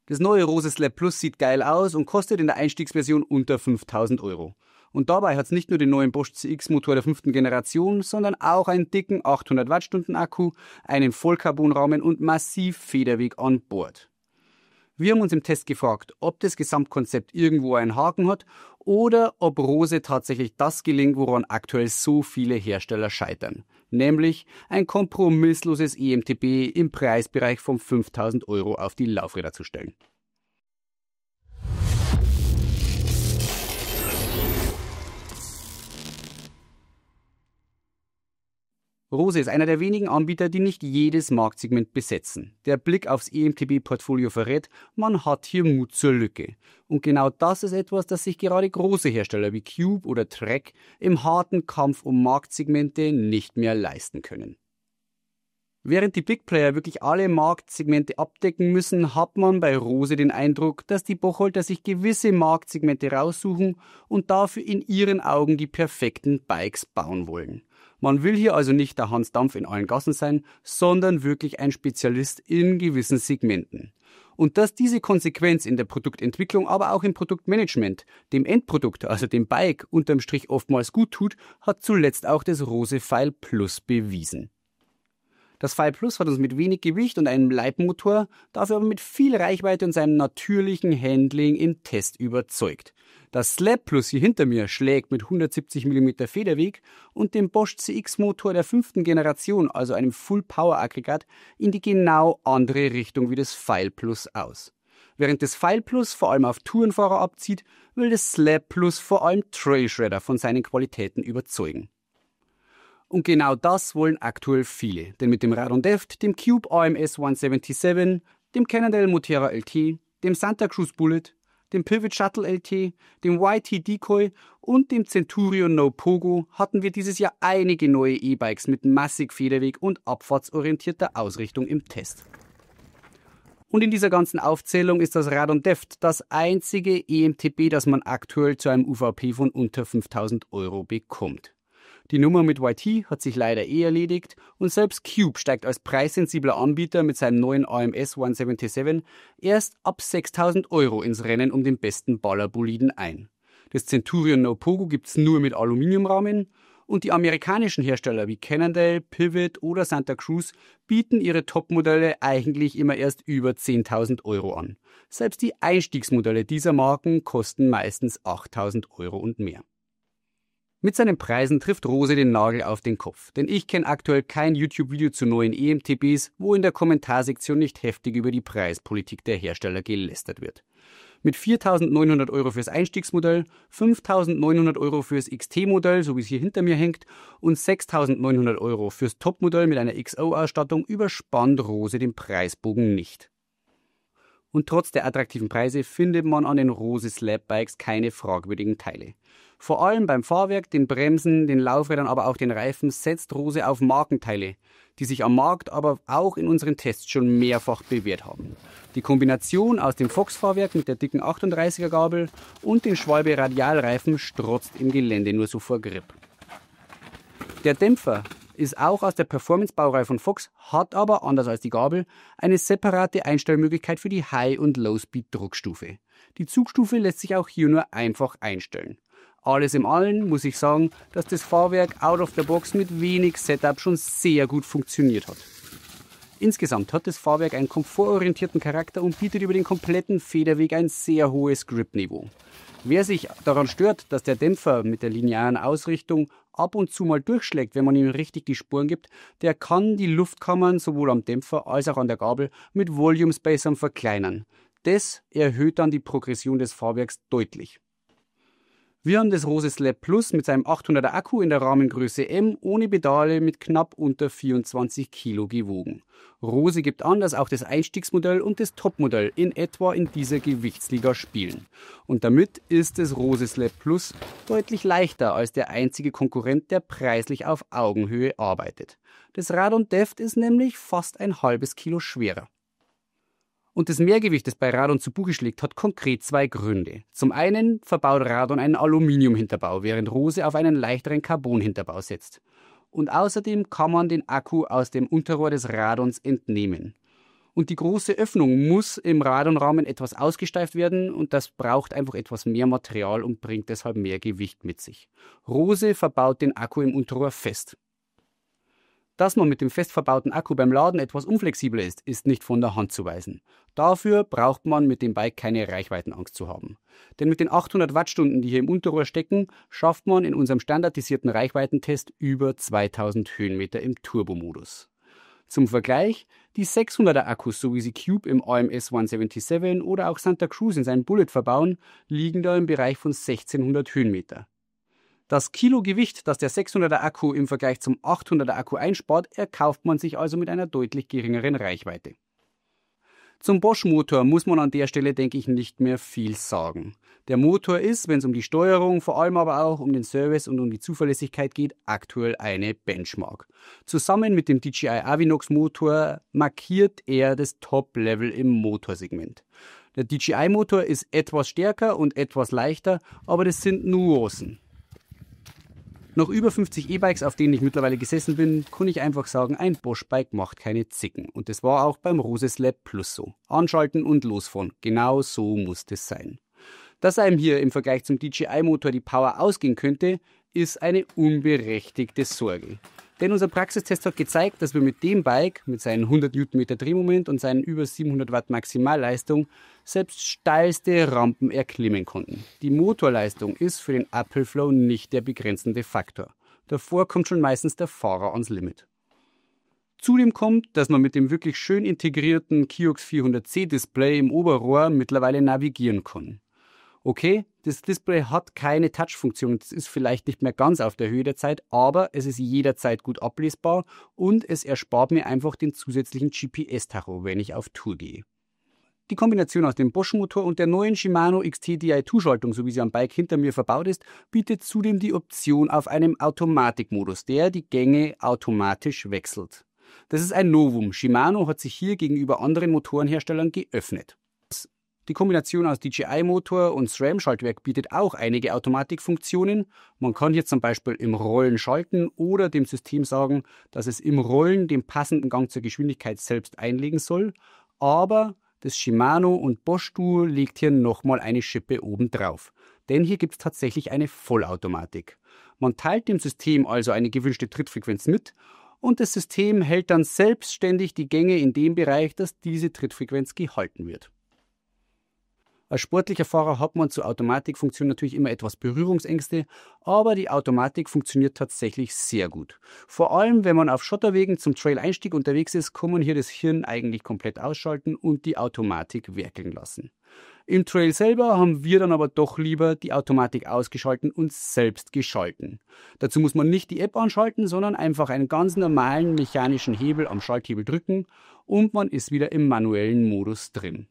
Das neue Rose Slab Plus sieht geil aus und kostet in der Einstiegsversion unter 5.000 €. Und dabei hat es nicht nur den neuen Bosch CX-Motor der 5. Generation, sondern auch einen dicken 800 Wattstunden Akku, einen Vollcarbonrahmen und massiv Federweg an Bord. Wir haben uns im Test gefragt, ob das Gesamtkonzept irgendwo einen Haken hat oder ob Rose tatsächlich das gelingt, woran aktuell so viele Hersteller scheitern. Nämlich ein kompromissloses EMTB im Preisbereich von 5.000 € auf die Laufräder zu stellen. Rose ist einer der wenigen Anbieter, die nicht jedes Marktsegment besetzen. Der Blick aufs EMTB-Portfolio verrät, man hat hier Mut zur Lücke. Und genau das ist etwas, das sich gerade große Hersteller wie Cube oder Trek im harten Kampf um Marktsegmente nicht mehr leisten können. Während die Big Player wirklich alle Marktsegmente abdecken müssen, hat man bei Rose den Eindruck, dass die Buchhalter sich gewisse Marktsegmente raussuchen und dafür in ihren Augen die perfekten Bikes bauen wollen. Man will hier also nicht der Hans Dampf in allen Gassen sein, sondern wirklich ein Spezialist in gewissen Segmenten. Und dass diese Konsequenz in der Produktentwicklung, aber auch im Produktmanagement, dem Endprodukt, also dem Bike, unterm Strich oftmals gut tut, hat zuletzt auch das Rose File Plus bewiesen. Das File Plus hat uns mit wenig Gewicht und einem Leitmotor, dafür aber mit viel Reichweite und seinem natürlichen Handling im Test überzeugt. Das Slab Plus hier hinter mir schlägt mit 170 mm Federweg und dem Bosch CX-Motor der 5. Generation, also einem Full-Power-Aggregat, in die genau andere Richtung wie das File Plus aus. Während das File Plus vor allem auf Tourenfahrer abzieht, will das Slab Plus vor allem Trailshredder von seinen Qualitäten überzeugen. Und genau das wollen aktuell viele, denn mit dem Radon Deft, dem Cube AMS 177, dem Cannondale Moterra LT, dem Santa Cruz Bullet, dem Pivot Shuttle LT, dem YT Decoy und dem Centurion No Pogo hatten wir dieses Jahr einige neue E-Bikes mit massig Federweg und abfahrtsorientierter Ausrichtung im Test. Und in dieser ganzen Aufzählung ist das Radon Deft das einzige EMTB, das man aktuell zu einem UVP von unter 5.000 € bekommt. Die Nummer mit YT hat sich leider erledigt und selbst Cube steigt als preissensibler Anbieter mit seinem neuen AMS 177 erst ab 6.000 € ins Rennen um den besten Ballerboliden ein. Das Centurion No Pogo gibt's nur mit Aluminiumrahmen und die amerikanischen Hersteller wie Cannondale, Pivot oder Santa Cruz bieten ihre Topmodelle eigentlich immer erst über 10.000 € an. Selbst die Einstiegsmodelle dieser Marken kosten meistens 8.000 € und mehr. Mit seinen Preisen trifft Rose den Nagel auf den Kopf, denn ich kenne aktuell kein YouTube-Video zu neuen EMTBs, wo in der Kommentarsektion nicht heftig über die Preispolitik der Hersteller gelästert wird. Mit 4.900 € fürs Einstiegsmodell, 5.900 € fürs XT-Modell, so wie es hier hinter mir hängt, und 6.900 € fürs Topmodell mit einer XO-Ausstattung überspannt Rose den Preisbogen nicht. Und trotz der attraktiven Preise findet man an den Rose Slab Bikes keine fragwürdigen Teile. Vor allem beim Fahrwerk, den Bremsen, den Laufrädern, aber auch den Reifen setzt Rose auf Markenteile, die sich am Markt, aber auch in unseren Tests schon mehrfach bewährt haben. Die Kombination aus dem Fox-Fahrwerk mit der dicken 38er Gabel und den Schwalbe Radialreifen strotzt im Gelände nur so vor Grip. Der Dämpfer ist auch aus der Performance-Baureihe von Fox, hat aber, anders als die Gabel, eine separate Einstellmöglichkeit für die High- und Low-Speed-Druckstufe. Die Zugstufe lässt sich auch hier nur einfach einstellen. Alles im Allen muss ich sagen, dass das Fahrwerk out of the box mit wenig Setup schon sehr gut funktioniert hat. Insgesamt hat das Fahrwerk einen komfortorientierten Charakter und bietet über den kompletten Federweg ein sehr hohes Grip-Niveau. Wer sich daran stört, dass der Dämpfer mit der linearen Ausrichtung ab und zu mal durchschlägt, wenn man ihm richtig die Spuren gibt, der kann die Luftkammern sowohl am Dämpfer als auch an der Gabel mit Volume Spacern verkleinern. Das erhöht dann die Progression des Fahrwerks deutlich. Wir haben das Rose Slab Plus mit seinem 800er Akku in der Rahmengröße M ohne Pedale mit knapp unter 24 Kilo gewogen. Rose gibt an, dass auch das Einstiegsmodell und das Topmodell in etwa in dieser Gewichtsliga spielen. Und damit ist das Rose Slab Plus deutlich leichter als der einzige Konkurrent, der preislich auf Augenhöhe arbeitet. Das Radon Deft ist nämlich fast ein halbes Kilo schwerer. Und das Mehrgewicht, das bei Radon zu Buche schlägt, hat konkret zwei Gründe. Zum einen verbaut Radon einen Aluminiumhinterbau, während Rose auf einen leichteren Carbonhinterbau setzt. Und außerdem kann man den Akku aus dem Unterrohr des Radons entnehmen. Und die große Öffnung muss im Radonrahmen etwas ausgesteift werden und das braucht einfach etwas mehr Material und bringt deshalb mehr Gewicht mit sich. Rose verbaut den Akku im Unterrohr fest. Dass man mit dem fest verbauten Akku beim Laden etwas unflexibler ist, ist nicht von der Hand zu weisen. Dafür braucht man mit dem Bike keine Reichweitenangst zu haben. Denn mit den 800 Wattstunden, die hier im Unterrohr stecken, schafft man in unserem standardisierten Reichweitentest über 2000 Höhenmeter im Turbomodus. Zum Vergleich, die 600er Akkus, so wie sie Cube im AMS 177 oder auch Santa Cruz in seinem Bullet verbauen, liegen da im Bereich von 1600 Höhenmeter. Das Kilo Gewicht, das der 600er Akku im Vergleich zum 800er Akku einspart, erkauft man sich also mit einer deutlich geringeren Reichweite. Zum Bosch-Motor muss man an der Stelle, denke ich, nicht mehr viel sagen. Der Motor ist, wenn es um die Steuerung, vor allem aber auch um den Service und um die Zuverlässigkeit geht, aktuell eine Benchmark. Zusammen mit dem DJI Avinox Motor markiert er das Top-Level im Motorsegment. Der DJI-Motor ist etwas stärker und etwas leichter, aber das sind Nuancen. Nach über 50 E-Bikes, auf denen ich mittlerweile gesessen bin, kann ich einfach sagen, ein Bosch-Bike macht keine Zicken. Und das war auch beim Rose Slab Plus so. Anschalten und losfahren. Genau so muss das sein. Dass einem hier im Vergleich zum DJI-Motor die Power ausgehen könnte, ist eine unberechtigte Sorge. Denn unser Praxistest hat gezeigt, dass wir mit dem Bike, mit seinen 100 Newtonmeter Drehmoment und seinen über 700 Watt Maximalleistung, selbst steilste Rampen erklimmen konnten. Die Motorleistung ist für den Uphill Flow nicht der begrenzende Faktor. Davor kommt schon meistens der Fahrer ans Limit. Zudem kommt, dass man mit dem wirklich schön integrierten Kiox 400C Display im Oberrohr mittlerweile navigieren kann. Okay, das Display hat keine Touch-Funktion, es ist vielleicht nicht mehr ganz auf der Höhe der Zeit, aber es ist jederzeit gut ablesbar und es erspart mir einfach den zusätzlichen GPS-Tacho, wenn ich auf Tour gehe. Die Kombination aus dem Bosch-Motor und der neuen Shimano XT Di2-Schaltung, so wie sie am Bike hinter mir verbaut ist, bietet zudem die Option auf einem Automatikmodus, der die Gänge automatisch wechselt. Das ist ein Novum. Shimano hat sich hier gegenüber anderen Motorenherstellern geöffnet. Die Kombination aus DJI-Motor und SRAM-Schaltwerk bietet auch einige Automatikfunktionen. Man kann hier zum Beispiel im Rollen schalten oder dem System sagen, dass es im Rollen den passenden Gang zur Geschwindigkeit selbst einlegen soll. Aber das Shimano und Bosch-Duo legt hier nochmal eine Schippe oben drauf. Denn hier gibt es tatsächlich eine Vollautomatik. Man teilt dem System also eine gewünschte Trittfrequenz mit und das System hält dann selbstständig die Gänge in dem Bereich, dass diese Trittfrequenz gehalten wird. Als sportlicher Fahrer hat man zur Automatikfunktion natürlich immer etwas Berührungsängste, aber die Automatik funktioniert tatsächlich sehr gut. Vor allem, wenn man auf Schotterwegen zum Trail-Einstieg unterwegs ist, kann man hier das Hirn eigentlich komplett ausschalten und die Automatik werkeln lassen. Im Trail selber haben wir dann aber doch lieber die Automatik ausgeschalten und selbst geschalten. Dazu muss man nicht die App anschalten, sondern einfach einen ganz normalen mechanischen Hebel am Schalthebel drücken und man ist wieder im manuellen Modus drin.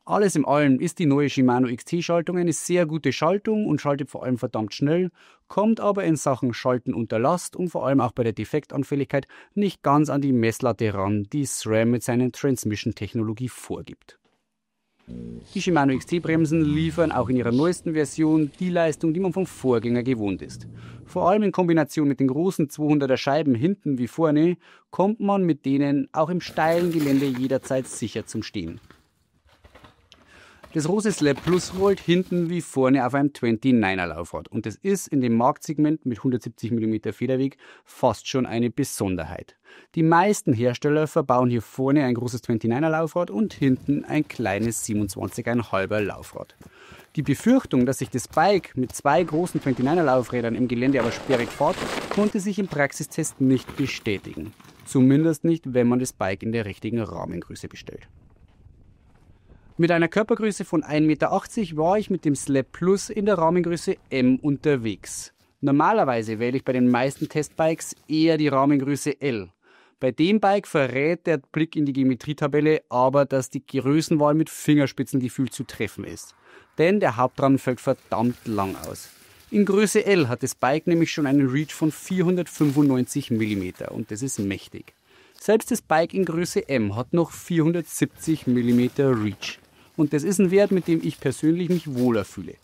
Alles in allem ist die neue Shimano XT-Schaltung eine sehr gute Schaltung und schaltet vor allem verdammt schnell, kommt aber in Sachen Schalten unter Last und vor allem auch bei der Defektanfälligkeit nicht ganz an die Messlatte ran, die SRAM mit seiner Transmission-Technologie vorgibt. Die Shimano XT-Bremsen liefern auch in ihrer neuesten Version die Leistung, die man vom Vorgänger gewohnt ist. Vor allem in Kombination mit den großen 200er Scheiben hinten wie vorne, kommt man mit denen auch im steilen Gelände jederzeit sicher zum Stehen. Das Rose Slab Plus rollt hinten wie vorne auf einem 29er Laufrad und das ist in dem Marktsegment mit 170 mm Federweg fast schon eine Besonderheit. Die meisten Hersteller verbauen hier vorne ein großes 29er Laufrad und hinten ein kleines 27,5er Laufrad. Die Befürchtung, dass sich das Bike mit zwei großen 29er Laufrädern im Gelände aber sperrig fährt, konnte sich im Praxistest nicht bestätigen. Zumindest nicht, wenn man das Bike in der richtigen Rahmengröße bestellt. Mit einer Körpergröße von 1,80 Meter war ich mit dem Slab Plus in der Rahmengröße M unterwegs. Normalerweise wähle ich bei den meisten Testbikes eher die Rahmengröße L. Bei dem Bike verrät der Blick in die Geometrietabelle aber, dass die Größenwahl mit Fingerspitzengefühl zu treffen ist. Denn der Hauptrahmen fällt verdammt lang aus. In Größe L hat das Bike nämlich schon einen Reach von 495 mm und das ist mächtig. Selbst das Bike in Größe M hat noch 470 mm Reach. Und das ist ein Wert, mit dem ich persönlich mich wohler fühle.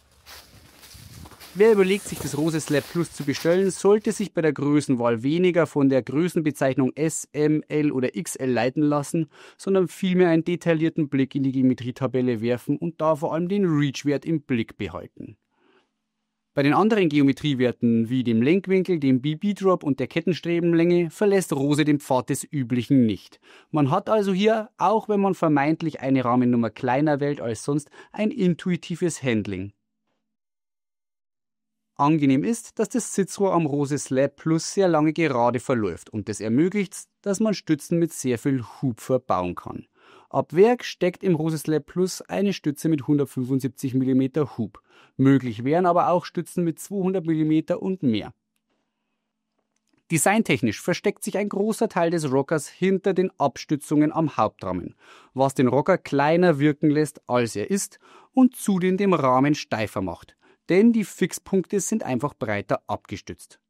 Wer überlegt, sich das Rose Slab Plus zu bestellen, sollte sich bei der Größenwahl weniger von der Größenbezeichnung S, M, L oder XL leiten lassen, sondern vielmehr einen detaillierten Blick in die Geometrietabelle werfen und da vor allem den Reach-Wert im Blick behalten. Bei den anderen Geometriewerten wie dem Lenkwinkel, dem BB-Drop und der Kettenstrebenlänge verlässt Rose den Pfad des Üblichen nicht. Man hat also hier, auch wenn man vermeintlich eine Rahmennummer kleiner wählt als sonst, ein intuitives Handling. Angenehm ist, dass das Sitzrohr am Rose Slab Plus sehr lange gerade verläuft und das ermöglicht, dass man Stützen mit sehr viel Hub verbauen kann. Ab Werk steckt im Rose Slab Plus eine Stütze mit 175 mm Hub. Möglich wären aber auch Stützen mit 200 mm und mehr. Designtechnisch versteckt sich ein großer Teil des Rockers hinter den Abstützungen am Hauptrahmen, was den Rocker kleiner wirken lässt, als er ist und zudem den Rahmen steifer macht, denn die Fixpunkte sind einfach breiter abgestützt.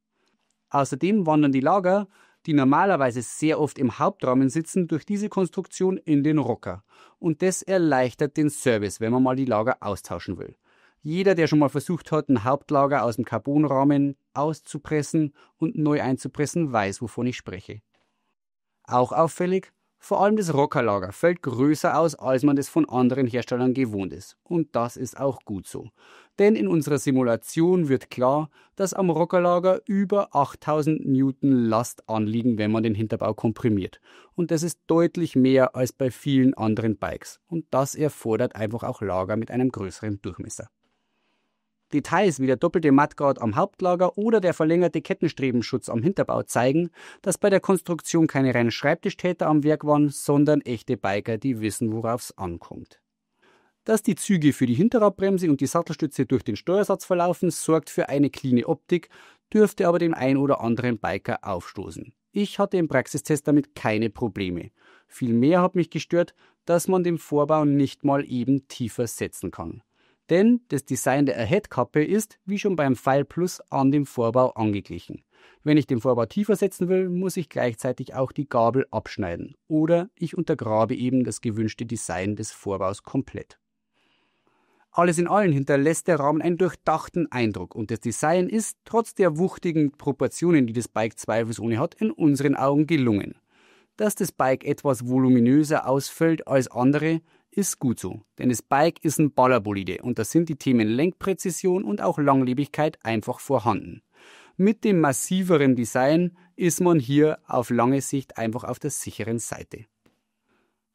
Außerdem wandern die Lager, die normalerweise sehr oft im Hauptrahmen sitzen, durch diese Konstruktion in den Rocker. Und das erleichtert den Service, wenn man mal die Lager austauschen will. Jeder, der schon mal versucht hat, ein Hauptlager aus dem Carbonrahmen auszupressen und neu einzupressen, weiß, wovon ich spreche. Auch auffällig, vor allem das Rockerlager fällt größer aus, als man das von anderen Herstellern gewohnt ist. Und das ist auch gut so. Denn in unserer Simulation wird klar, dass am Rockerlager über 8000 Newton Last anliegen, wenn man den Hinterbau komprimiert. Und das ist deutlich mehr als bei vielen anderen Bikes. Und das erfordert einfach auch Lager mit einem größeren Durchmesser. Details wie der doppelte Mattguard am Hauptlager oder der verlängerte Kettenstrebenschutz am Hinterbau zeigen, dass bei der Konstruktion keine reinen Schreibtischtäter am Werk waren, sondern echte Biker, die wissen, worauf es ankommt. Dass die Züge für die Hinterradbremse und die Sattelstütze durch den Steuersatz verlaufen, sorgt für eine cleane Optik, dürfte aber dem ein oder anderen Biker aufstoßen. Ich hatte im Praxistest damit keine Probleme. Vielmehr hat mich gestört, dass man den Vorbau nicht mal eben tiefer setzen kann. Denn das Design der Ahead-Kappe ist, wie schon beim File Plus, an dem Vorbau angeglichen. Wenn ich den Vorbau tiefer setzen will, muss ich gleichzeitig auch die Gabel abschneiden. Oder ich untergrabe eben das gewünschte Design des Vorbaus komplett. Alles in allem hinterlässt der Rahmen einen durchdachten Eindruck und das Design ist, trotz der wuchtigen Proportionen, die das Bike zweifelsohne hat, in unseren Augen gelungen. Dass das Bike etwas voluminöser ausfällt als andere, ist gut so, denn das Bike ist ein Ballerbolide und da sind die Themen Lenkpräzision und auch Langlebigkeit einfach vorhanden. Mit dem massiveren Design ist man hier auf lange Sicht einfach auf der sicheren Seite.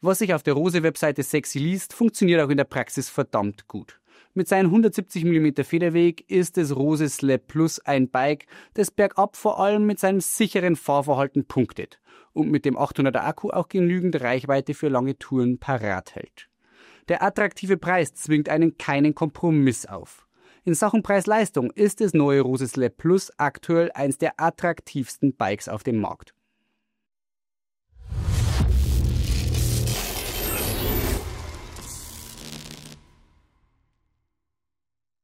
Was sich auf der Rose-Webseite sexy liest, funktioniert auch in der Praxis verdammt gut. Mit seinem 170 mm Federweg ist das Rose Slab Plus ein Bike, das bergab vor allem mit seinem sicheren Fahrverhalten punktet und mit dem 800er Akku auch genügend Reichweite für lange Touren parat hält. Der attraktive Preis zwingt einen keinen Kompromiss auf. In Sachen Preis-Leistung ist das neue Rose Slab Plus aktuell eines der attraktivsten Bikes auf dem Markt.